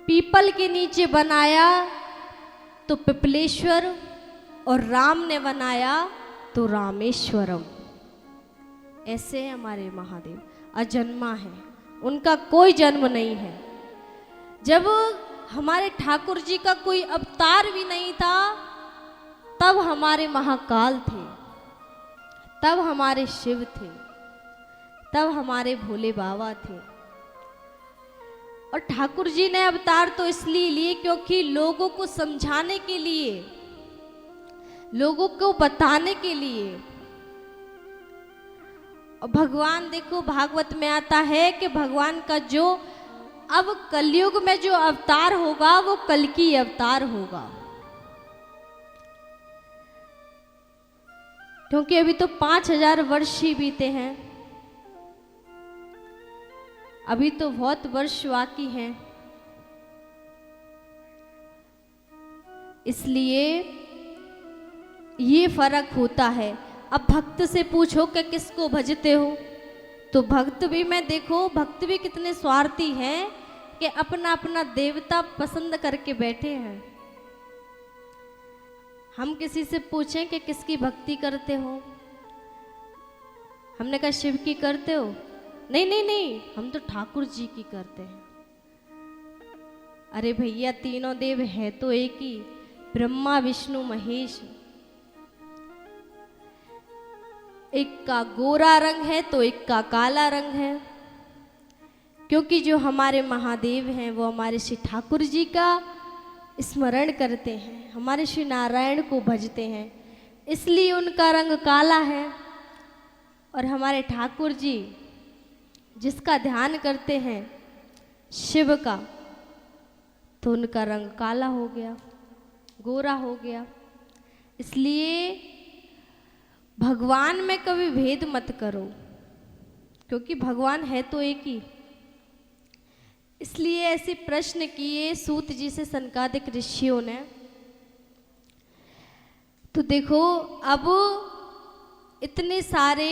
People के नीचे बनाया तो पिपलेश्वर, और राम ने बनाया तो रामेश्वरम। ऐसे हैं हमारे महादेव, अजन्मा है, उनका कोई जन्म नहीं है। जब हमारे ठाकुर जी का कोई अवतार भी नहीं था, तब हमारे महाकाल थे, तब हमारे शिव थे, तब हमारे भोले बाबा थे। और ठाकुर जी ने अवतार तो इसलिए लिए क्योंकि लोगों को समझाने के लिए, लोगों को बताने के लिए। और भगवान देखो भागवत में आता है कि भगवान का जो अब कलयुग में जो अवतार होगा वो कल्कि अवतार होगा, क्योंकि अभी तो 5000 वर्ष ही बीते हैं, अभी तो बहुत वर्ष बाकी हैं। इसलिए ये फर्क होता है। अब भक्त से पूछो कि किसको भजते हो, तो भक्त भी मैं देखो, भक्त भी कितने स्वार्थी हैं कि अपना अपना देवता पसंद करके बैठे हैं। हम किसी से पूछें कि किसकी भक्ति करते हो, हमने कहा शिव की करते हो, नहीं नहीं नहीं हम तो ठाकुर जी की करते हैं। अरे भैया तीनों देव है तो एक ही, ब्रह्मा विष्णु महेश। एक का गोरा रंग है तो एक का काला रंग है, क्योंकि जो हमारे महादेव हैं वो हमारे श्री ठाकुर जी का स्मरण करते हैं, हमारे श्री नारायण को भजते हैं, इसलिए उनका रंग काला है। और हमारे ठाकुर जी जिसका ध्यान करते हैं शिव का, तो उनका रंग काला हो गया, गोरा हो गया। इसलिए भगवान में कभी भेद मत करो, क्योंकि भगवान है तो एक ही। इसलिए ऐसे प्रश्न किए सूत जी से सनकादिक ऋषियों ने। तो देखो अब इतने सारे,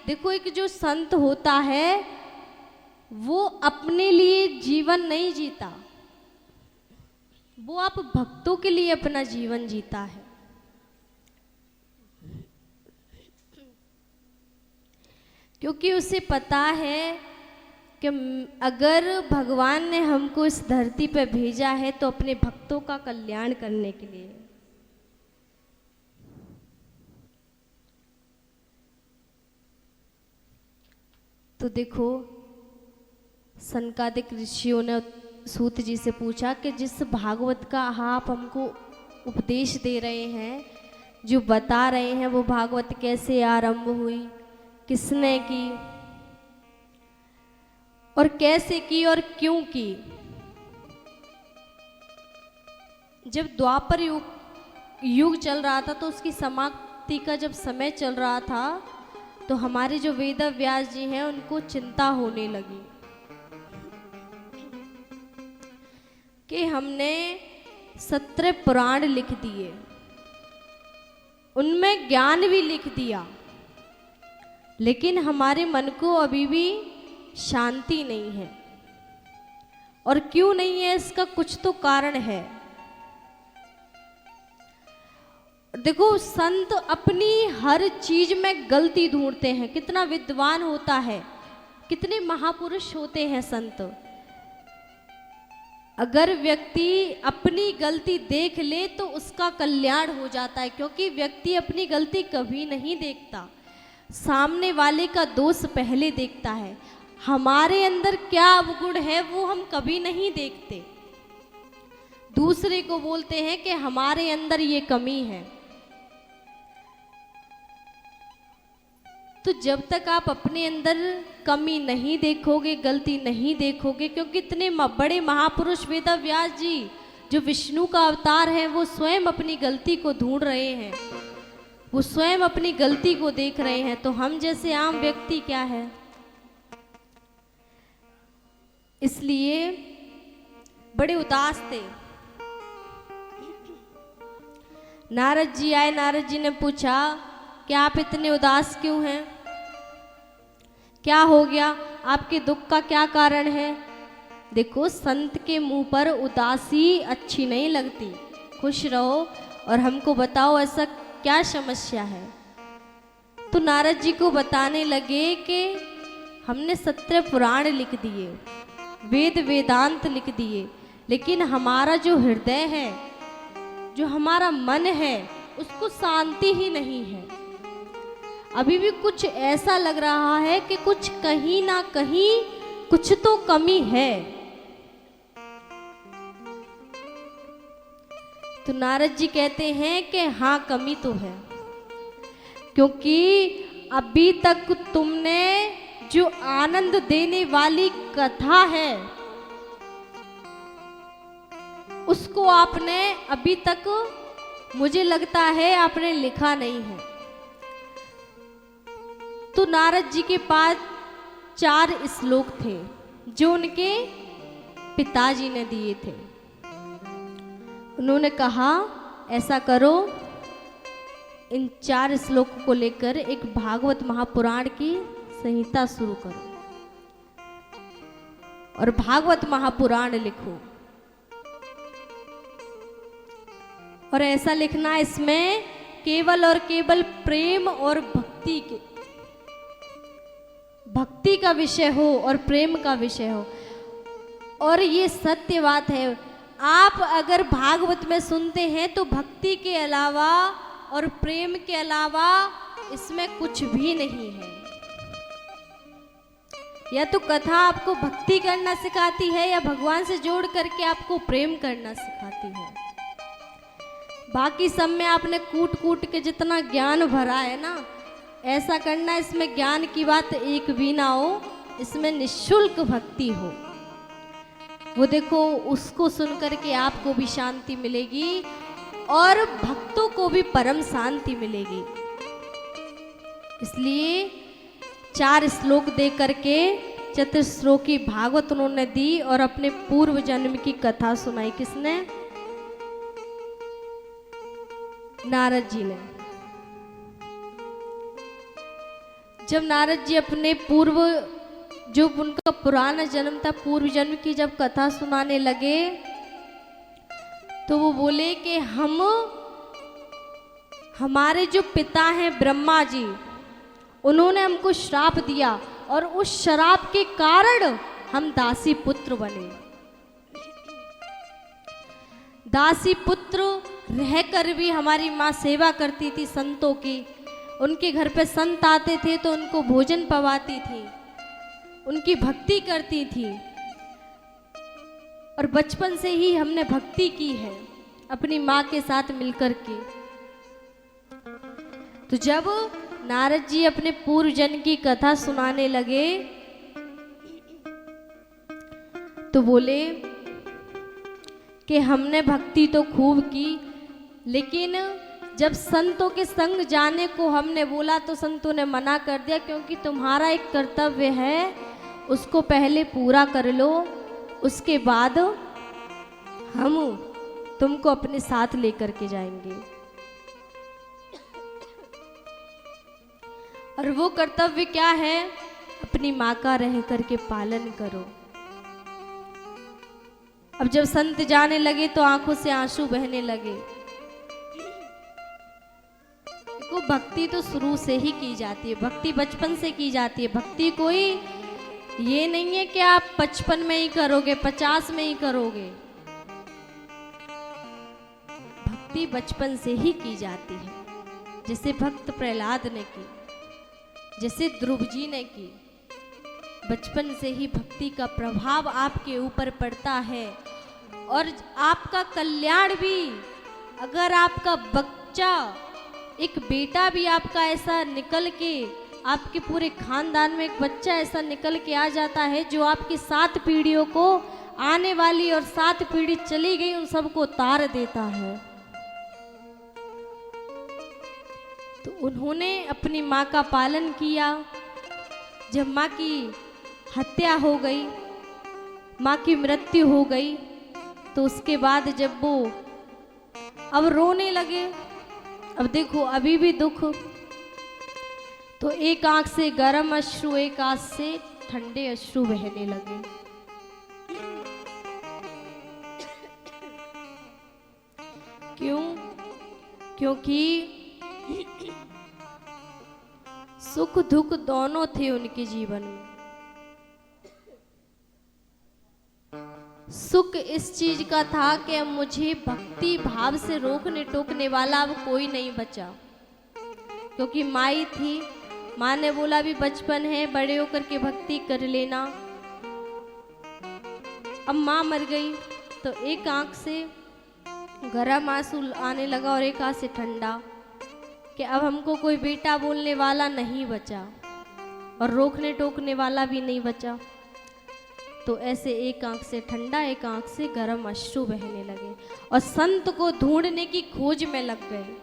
देखो एक जो संत होता है वो अपने लिए जीवन नहीं जीता, वो आप भक्तों के लिए अपना जीवन जीता है। क्योंकि उसे पता है कि अगर भगवान ने हमको इस धरती पर भेजा है तो अपने भक्तों का कल्याण करने के लिए। तो देखो सनकादिक ऋषियों ने सूत जी से पूछा कि जिस भागवत का आप हमको उपदेश दे रहे हैं, जो बता रहे हैं, वो भागवत कैसे आरंभ हुई, किसने की, और कैसे की और क्यों की। जब द्वापर युग चल रहा था तो उसकी समाप्ति का जब समय चल रहा था, तो हमारे जो वेद व्यास जी हैं उनको चिंता होने लगी कि हमने 17 पुराण लिख दिए, उनमें ज्ञान भी लिख दिया, लेकिन हमारे मन को अभी भी शांति नहीं है। और क्यों नहीं है, इसका कुछ तो कारण है। देखो संत अपनी हर चीज में गलती ढूंढते हैं, कितना विद्वान होता है, कितने महापुरुष होते हैं संत। अगर व्यक्ति अपनी गलती देख ले तो उसका कल्याण हो जाता है, क्योंकि व्यक्ति अपनी गलती कभी नहीं देखता, सामने वाले का दोष पहले देखता है। हमारे अंदर क्या अवगुण है वो हम कभी नहीं देखते, दूसरे को बोलते हैं कि हमारे अंदर ये कमी है। तो जब तक आप अपने अंदर कमी नहीं देखोगे, गलती नहीं देखोगे, क्योंकि इतने बड़े महापुरुष वेद व्यास जी जो विष्णु का अवतार है, वो स्वयं अपनी गलती को ढूंढ रहे हैं, वो स्वयं अपनी गलती को देख रहे हैं। तो हम जैसे आम व्यक्ति क्या है। इसलिए बड़े उदास थे। नारद जी आए, नारद जी ने पूछा कि आप इतने उदास क्यों हैं, क्या हो गया, आपके दुख का क्या कारण है। देखो संत के मुंह पर उदासी अच्छी नहीं लगती, खुश रहो और हमको बताओ ऐसा क्या समस्या है। तो नारद जी को बताने लगे कि हमने 17 पुराण लिख दिए, वेद वेदांत लिख दिए, लेकिन हमारा जो हृदय है, जो हमारा मन है, उसको शांति ही नहीं है। अभी भी कुछ ऐसा लग रहा है कि कुछ कहीं ना कहीं कुछ तो कमी है। तो नारद जी कहते हैं कि हाँ कमी तो है, क्योंकि अभी तक तुमने जो आनंद देने वाली कथा है उसको आपने अभी तक, मुझे लगता है, आपने लिखा नहीं है। तो नारद जी के पास 4 श्लोक थे जो उनके पिताजी ने दिए थे। उन्होंने कहा ऐसा करो, इन 4 श्लोकों को लेकर एक भागवत महापुराण की संहिता शुरू करो और भागवत महापुराण लिखो। और ऐसा लिखना इसमें केवल और केवल प्रेम और भक्ति का विषय हो और प्रेम का विषय हो। और ये सत्य बात है, आप अगर भागवत में सुनते हैं तो भक्ति के अलावा और प्रेम के अलावा इसमें कुछ भी नहीं है। या तो कथा आपको भक्ति करना सिखाती है या भगवान से जोड़ करके आपको प्रेम करना सिखाती है। बाकी सब में आपने कूट कूट के जितना ज्ञान भरा है ना, ऐसा करना इसमें ज्ञान की बात एक भी ना हो, इसमें निःशुल्क भक्ति हो। वो देखो, उसको सुन करके आपको भी शांति मिलेगी और भक्तों को भी परम शांति मिलेगी। इसलिए 4 श्लोक दे करके चतुश्लोकी भागवत उन्होंने दी और अपने पूर्व जन्म की कथा सुनाई। किसने? नारद जी ने। जब नारद जी अपने पूर्व, जो उनका पुराना जन्म था, पूर्व जन्म की जब कथा सुनाने लगे तो वो बोले कि हमारे जो पिता हैं ब्रह्मा जी, उन्होंने हमको श्राप दिया और उस श्राप के कारण हम दासी पुत्र बने। दासी पुत्र रहकर भी हमारी माँ सेवा करती थी संतों की। उनके घर पे संत आते थे तो उनको भोजन पवाती थी, उनकी भक्ति करती थी। और बचपन से ही हमने भक्ति की है अपनी माँ के साथ मिलकर के। तो जब नारद जी अपने पूर्व जन्म की कथा सुनाने लगे तो बोले कि हमने भक्ति तो खूब की, लेकिन जब संतों के संग जाने को हमने बोला तो संतों ने मना कर दिया, क्योंकि तुम्हारा एक कर्तव्य है, उसको पहले पूरा कर लो, उसके बाद हम तुमको अपने साथ लेकर के जाएंगे। और वो कर्तव्य क्या है? अपनी माँ का रह करके पालन करो। अब जब संत जाने लगे तो आंखों से आंसू बहने लगे। देखो, भक्ति तो शुरू से ही की जाती है, भक्ति बचपन से की जाती है। भक्ति कोई ये नहीं है कि आप 55 में ही करोगे, 50 में ही करोगे। भक्ति बचपन से ही की जाती है, जैसे भक्त प्रहलाद ने की, जैसे ध्रुव जी ने की। बचपन से ही भक्ति का प्रभाव आपके ऊपर पड़ता है और आपका कल्याण भी। अगर आपका बच्चा, एक बेटा भी आपका ऐसा निकल के, आपके पूरे खानदान में एक बच्चा ऐसा निकल के आ जाता है जो आपकी 7 पीढ़ियों को, आने वाली और 7 पीढ़ी चली गई, उन सबको तार देता है। तो उन्होंने अपनी माँ का पालन किया। जब माँ की हत्या हो गई, माँ की मृत्यु हो गई, तो उसके बाद जब वो अब रोने लगे, अब देखो अभी भी दुख, तो एक आंख से गर्म अश्रु, एक आंख से ठंडे अश्रु बहने लगे। क्यों? क्योंकि सुख दुख दोनों थे उनके जीवन में। सुख इस चीज का था कि अब मुझे भक्ति भाव से रोकने टोकने वाला अब कोई नहीं बचा, क्योंकि माई थी। माँ ने बोला भी बचपन है, बड़े होकर के भक्ति कर लेना। अब माँ मर गई तो एक आंख से गरम आंसू आने लगा और एक आंख से ठंडा, कि अब हमको कोई बेटा बोलने वाला नहीं बचा और रोकने टोकने वाला भी नहीं बचा। तो ऐसे एक आंख से ठंडा एक आंख से गर्म अश्रु बहने लगे और संत को ढूंढने की खोज में लग गए।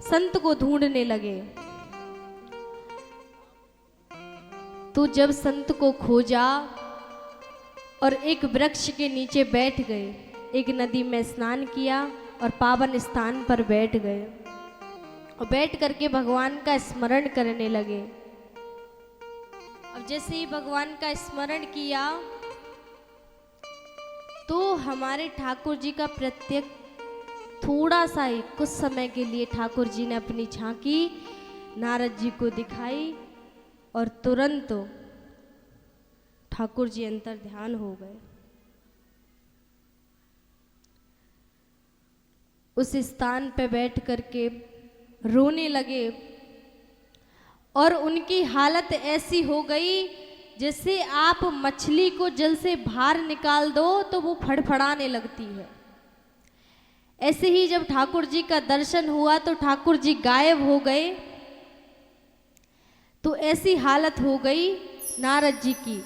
संत को ढूंढने लगे। तो जब संत को खोजा और एक वृक्ष के नीचे बैठ गए, एक नदी में स्नान किया और पावन स्थान पर बैठ गए और बैठ करके भगवान का स्मरण करने लगे। अब जैसे ही भगवान का स्मरण किया तो हमारे ठाकुर जी का प्रत्यक्ष थोड़ा सा ही कुछ समय के लिए ठाकुर जी ने अपनी झांकी नारद जी को दिखाई और तुरंत ठाकुर जी अंतर ध्यान हो गए। उस स्थान पे बैठ करके रोने लगे और उनकी हालत ऐसी हो गई जैसे आप मछली को जल से बाहर निकाल दो तो वो फड़फड़ाने लगती है। ऐसे ही जब ठाकुर जी का दर्शन हुआ तो ठाकुर जी गायब हो गए। तो ऐसी हालत हो गई नारद जी की